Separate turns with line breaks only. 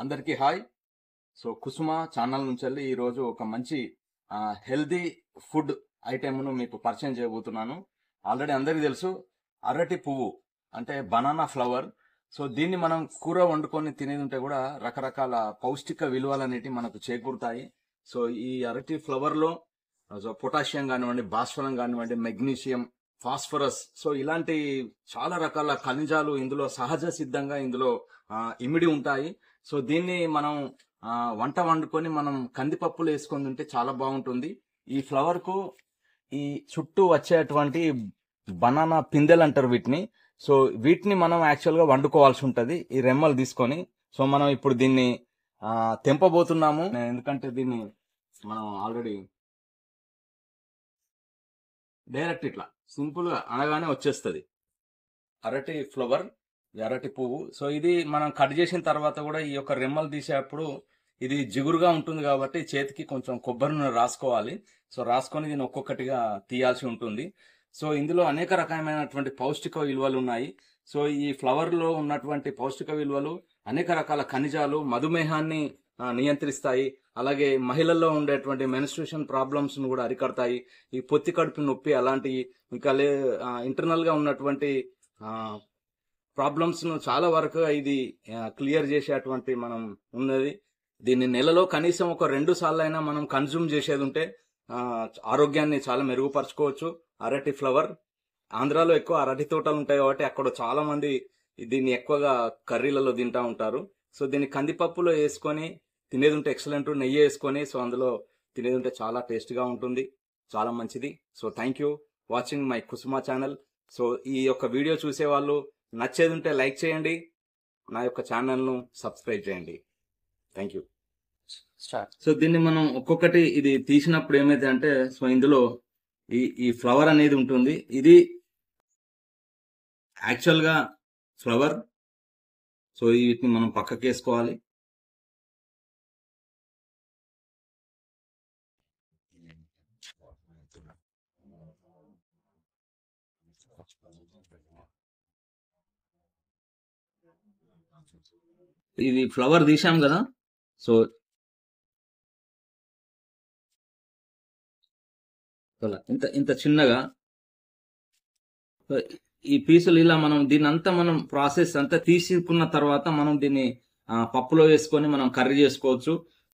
అందరికీ hi. So కుసుమ channel నుంచి వెళ్ళి ఈరోజు ఒక మంచి హెల్దీ ఫుడ్ ఐటెంను మీకు పరిచయం చేయబోతున్నాను. ఆల్రెడీ అందరికీ తెలుసు అరటి పువ్వు అంటే బనానా ఫ్లవర్. సో దీన్ని మనం కూర వండుకొని తినేది ఉంటే కూడా రకరకాల పౌష్టిక విలువలు అనేవి మనకు చేకూరుతాయి. సో ఈ అరటి ఫ్లవర్లో పొటాషియం కానివ్వండి, భాస్వరం కానివ్వండి, మెగ్నీషియం, ఫాస్ఫరస్, సో ఇలాంటి చాలా రకాల ఖనిజాలు ఇందులో సహజ సిద్ధంగా ఇందులో ఇమిడి ఉంటాయి. సో దీన్ని మనం వంట వండుకొని మనం కందిపప్పులు వేసుకొని తింటే చాలా బాగుంటుంది. ఈ ఫ్లవర్ కు ఈ చుట్టూ వచ్చేటువంటి బనానా పిందెలు అంటారు వీటిని. సో వీటిని మనం యాక్చువల్ గా వండుకోవాల్సి ఉంటది ఈ రెమ్మలు తీసుకొని. సో మనం ఇప్పుడు దీన్ని తెంపబోతున్నాము, ఎందుకంటే దీన్ని మనం ఆల్రెడీ డైరెక్ట్ ఇట్లా సింపుల్ గా అనగానే వచ్చేస్తుంది అరటి ఫ్లవర్, అరటి పువ్వు. సో ఇది మనం కట్ చేసిన తర్వాత కూడా ఈ యొక్క రెమ్మలు తీసేటప్పుడు ఇది జిగురుగా ఉంటుంది కాబట్టి చేతికి కొంచెం కొబ్బరి నూనె రాసుకోవాలి. సో రాసుకొని దీన్ని ఒక్కొక్కటిగా తీయాల్సి ఉంటుంది. సో ఇందులో అనేక రకమైనటువంటి పౌష్టిక విలువలు ఉన్నాయి. సో ఈ ఫ్లవర్ లో ఉన్నటువంటి పౌష్టిక విలువలు అనేక రకాల ఖనిజాలు మధుమేహాన్ని నియంత్రిస్తాయి. అలాగే మహిళల్లో ఉండేటువంటి మెన్స్ట్రుయేషన్ ప్రాబ్లమ్స్ ను కూడా అరికడతాయి. ఈ పొత్తి కడుపు నొప్పి అలాంటి ఇంకా ఇంటర్నల్ గా ఉన్నటువంటి ప్రాబ్లమ్స్ ను చాలా వరకు ఇది క్లియర్ చేసేటువంటి మనం ఉన్నది. దీన్ని నెలలో కనీసం ఒక 2 సార్లు అయినా మనం కన్జ్యూమ్ చేసేది ఉంటే ఆరోగ్యాన్ని చాలా మెరుగుపరచుకోవచ్చు. అరటి ఫ్లవర్ ఆంధ్రాలో ఎక్కువ అరటి తోటలు ఉంటాయి కాబట్టి అక్కడ చాలా మంది దీన్ని ఎక్కువగా కర్రీలలో తింటా ఉంటారు. సో దీన్ని కందిపప్పులో వేసుకొని తినేది ఉంటే ఎక్సలెంట్, నెయ్యి వేసుకొని సో అందులో తినేది ఉంటే చాలా టేస్ట్గా ఉంటుంది, చాలా మంచిది. So thank you watching my Kusuma channel. So ఈ యొక్క వీడియో చూసే వాళ్ళు నచ్చేది ఉంటే లైక్ చేయండి, నా యొక్క ఛానల్ను సబ్స్క్రైబ్ చేయండి. Thank you. సో దీన్ని మనం ఒక్కొక్కటి ఇది తీసినప్పుడు ఏమైతే అంటే సో ఇందులో ఈ ఫ్లవర్ అనేది ఉంటుంది. ఇది యాక్చువల్గా ఫ్లవర్. సో వీటిని మనం పక్కకి వేసుకోవాలి. ఇది ఫ్లవర్ తీసాం కదా, సో ఇంత ఇంత చిన్నగా ఈ పీసులు ఇలా మనం దీన్ని అంతా మనం ప్రాసెస్ అంతా తీసుకున్న తర్వాత మనం దీన్ని పప్పులో వేసుకొని మనం కర్రీ చేసుకోవచ్చు.